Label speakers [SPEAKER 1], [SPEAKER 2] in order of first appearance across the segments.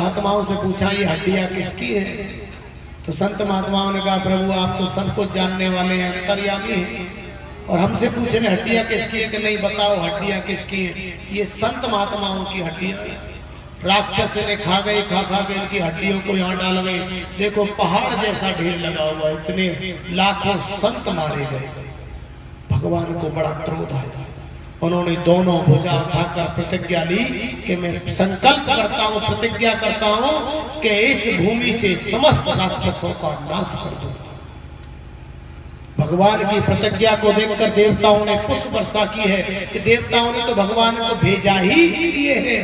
[SPEAKER 1] महात्माओं से पूछा ये हड्डियां किसकी है? तो संत महात्माओं ने कहा प्रभु आप तो सब कुछ जानने वाले हैं, अंतर्यामी हैं, और हमसे पूछ रहे हड्डियां किसकी है कि नहीं बताओ हड्डियां किसकी है? ये संत महात्माओं की हड्डियां हैं। राक्षस ने खा के इनकी हड्डियों को यहाँ डाल गए। देखो पहाड़ जैसा ढेर लगा हुआ, इतने लाखों संत मारे गए। भगवान को बड़ा क्रोध आया। उन्होंने दोनों भुजा उठाकर प्रतिज्ञा ली कि मैं संकल्प करता हूँ, प्रतिज्ञा करता हूँ कि इस भूमि से समस्त राक्षसों का नाश कर दूंगा। भगवान की प्रतिज्ञा को देखकर देवताओं ने पुष्प वर्षा की है कि देवताओं ने तो भगवान को भेजा ही इसलिए है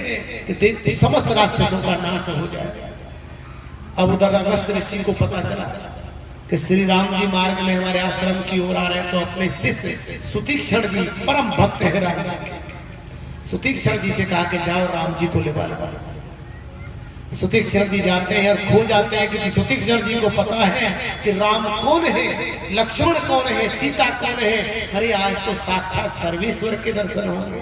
[SPEAKER 1] कि समस्त राक्षसों का नाश हो जाए। अब उधर अगस्त ऋषि को पता चला कि श्री राम जी मार्ग में हमारे आश्रम की ओर आ रहे हैं, तो अपने शिष्य सुतीक्षण जी परम भक्त है राम जी के, सुतीक्षण जी से कहा कि जाओ राम जी को लेवा लाओ। सुतीक्षण जी जाते हैं और खो जाते हैं, क्योंकि सुतीक्षण जी को पता है कि राम कौन है, लक्ष्मण कौन है, सीता कौन है। अरे आज तो साक्षात सर्वेश्वर के दर्शन होंगे।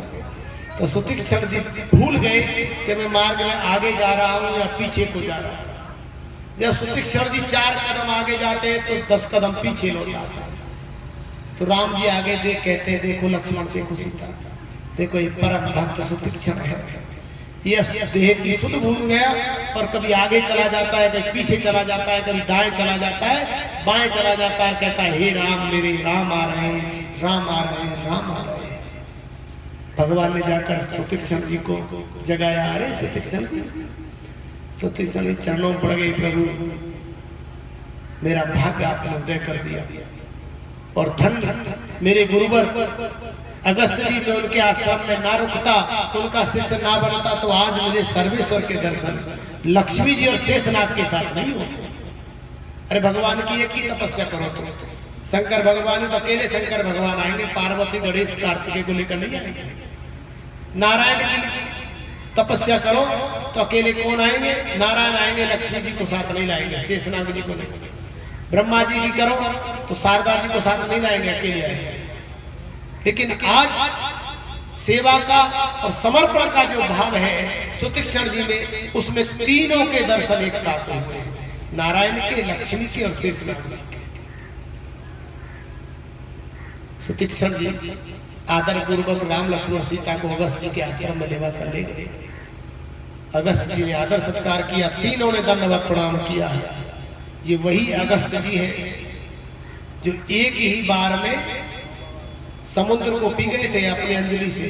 [SPEAKER 1] तो सुतीक्षण जी भूल गए कि मैं मार्ग में आगे जा रहा हूँ या पीछे को जा रहा हूँ। जब सुतीक्षण जी 4 कदम आगे जाते हैं तो 10 कदम पीछे लौट आते हैं। तो राम जी आगे देख कहते हैं देखो लक्ष्मण, देखो सीता, देखो ये परम भक्त सुतीक्षण है। ये देह की सुध भूल गया और कभी आगे चला जाता है, कभी पीछे चला जाता है, कभी दाएं चला जाता है, बाएं चला जाता है, कहता है हे राम मेरे राम आ रहे हैं, राम आ रहे हैं, राम आ रहे हैं। भगवान ने जाकर सुतीक्षण जी को जगाया। अरे सुतीक्षण जी, सुतीक्षण चरणों पड़ गई, प्रभु मेरा भाग्य आपने उदय कर दिया और धन मेरे गुरुवर अगस्त जी में उनके आश्रम में ना रुकता, उनका शिष्य ना बनता तो आज मुझे सर्वेश्वर के दर्शन लक्ष्मी जी और शेषनाग के साथ नहीं होते। अरे भगवान की एक ही तपस्या करो तुम। शंकर भगवान तो अकेले शंकर भगवान आएंगे, पार्वती गणेश कार्तिकेय को लेकर नहीं आएंगे। नारायण की तपस्या करो तो अकेले कौन आएंगे? नारायण आएंगे, लक्ष्मी जी को साथ नहीं लाएंगे, शेषनाग जी को नहीं। ब्रह्मा जी की करो तो शारदा जी को साथ नहीं लाएंगे, अकेले आएंगे। लेकिन आज सेवा का और समर्पण का जो भाव है सुतीक्षण जी में, उसमें तीनों के दर्शन एक साथ हुए, नारायण के, लक्ष्मी के और शेषनाग जी के। सुतीक्षण जी आदर पूर्वक राम लक्ष्मण सीता को अगस्त जी के आश्रम में लेवा कर ले गए। अगस्त जी ने आदर सत्कार किया, तीनों ने दंडवत प्रणाम किया। ये वही अगस्त जी है जो एक ही बार में समुद्र को पी गए थे अपनी अंजलि से।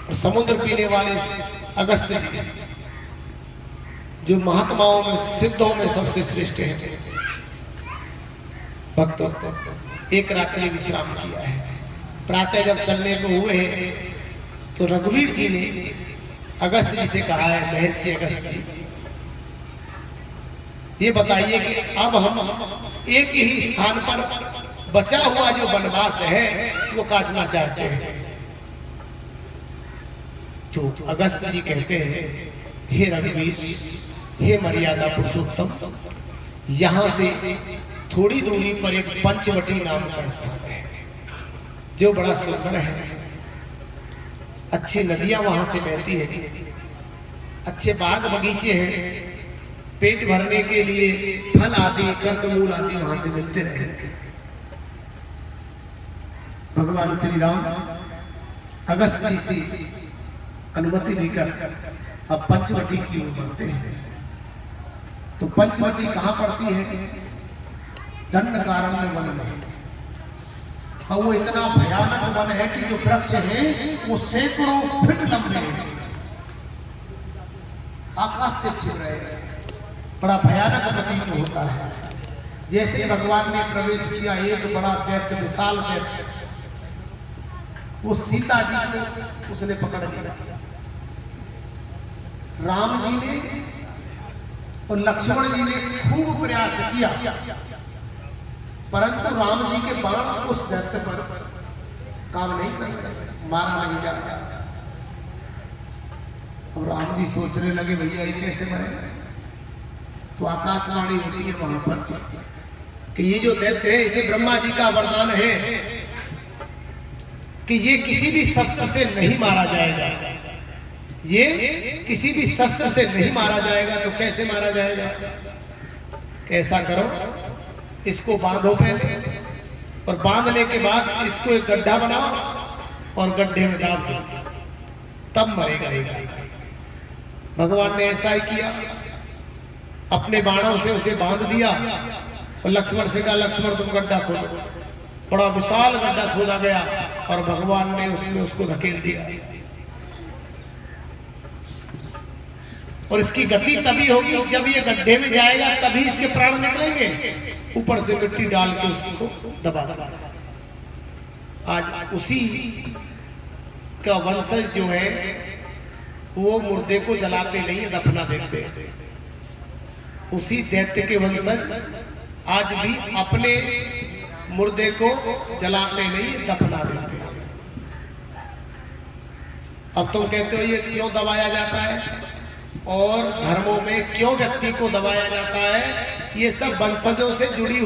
[SPEAKER 1] और समुद्र पीने वाले अगस्त जी जो महात्माओं में सिद्धों में सबसे श्रेष्ठ है। भक्तों, एक रात्रि विश्राम किया है। प्रातः जब चलने को हुए हैं तो रघुवीर जी ने अगस्त जी से कहा है, महर्षि अगस्त जी ये बताइए कि अब हम एक ही स्थान पर बचा हुआ जो वनवास है वो काटना चाहते हैं। तो अगस्त जी कहते हैं, हे रघुवीर, हे मर्यादा पुरुषोत्तम, यहां से थोड़ी दूरी पर एक पंचवटी नाम का स्थान है जो बड़ा सुंदर है। अच्छी नदियां वहां से बहती है, अच्छे बाग बगीचे हैं, पेट भरने के लिए फल आदि कंदमूल आदि वहां से मिलते रहेंगे। भगवान श्री राम अगस्त जी से अनुमति देकर अब पंचवटी की ओर बढ़ते हैं। तो पंचवटी कहां पड़ती है? दंडकारण्य वन में। और वो इतना भयानक वन है कि जो वृक्ष है वो सैकड़ों फीट लंबे हैं, आकाश से छिप रहे हैं, बड़ा भयानक प्रतीत होता है। जैसे भगवान ने प्रवेश किया, एक बड़ा दैत्य, विशाल दैत्य, वो सीता जी को उसने पकड़ लिया। राम जी ने और लक्ष्मण जी ने खूब प्रयास किया, परंतु राम जी के बाण उस दैत्य पर काम नहीं करते, मारा नहीं जाता। और राम जी सोचने लगे भैया ये कैसे मरेगा। तो आकाशवाणी होती है वहां पर कि ये जो दैत्य है इसे ब्रह्मा जी का वरदान है कि ये किसी भी शस्त्र से नहीं मारा जाएगा, ये किसी भी शस्त्र से नहीं मारा जाएगा तो कैसे मारा जाएगा? कैसा करो, इसको बांधो पहले, और बांधने के बाद इसको एक गड्ढा बनाओ और गड्ढे में दाब दो, तब मरेगा ये गाय। भगवान ने ऐसा ही किया, अपने बाणों से उसे बांध दिया और लक्ष्मण से कहा, लक्ष्मण तुम गड्ढा खोदो। बड़ा विशाल गड्ढा खोदा गया और भगवान ने उसमें उसको धकेल दिया। और इसकी गति तभी होगी जब ये गड्ढे में जाएगा, तभी इसके प्राण निकलेंगे। ऊपर से मिट्टी डाल के उसको दबा दबा। आज उसी का वंशज जो है वो मुर्दे को जलाते नहीं है, दफना देते हैं। उसी दैत्य के वंशज आज भी अपने मुर्दे को जलाते नहीं, दफना देते हैं। अब तुम कहते हो ये क्यों दबाया जाता है और धर्मों में क्यों व्यक्ति को दबाया जाता है? ये सब वंशजों से जुड़ी हुई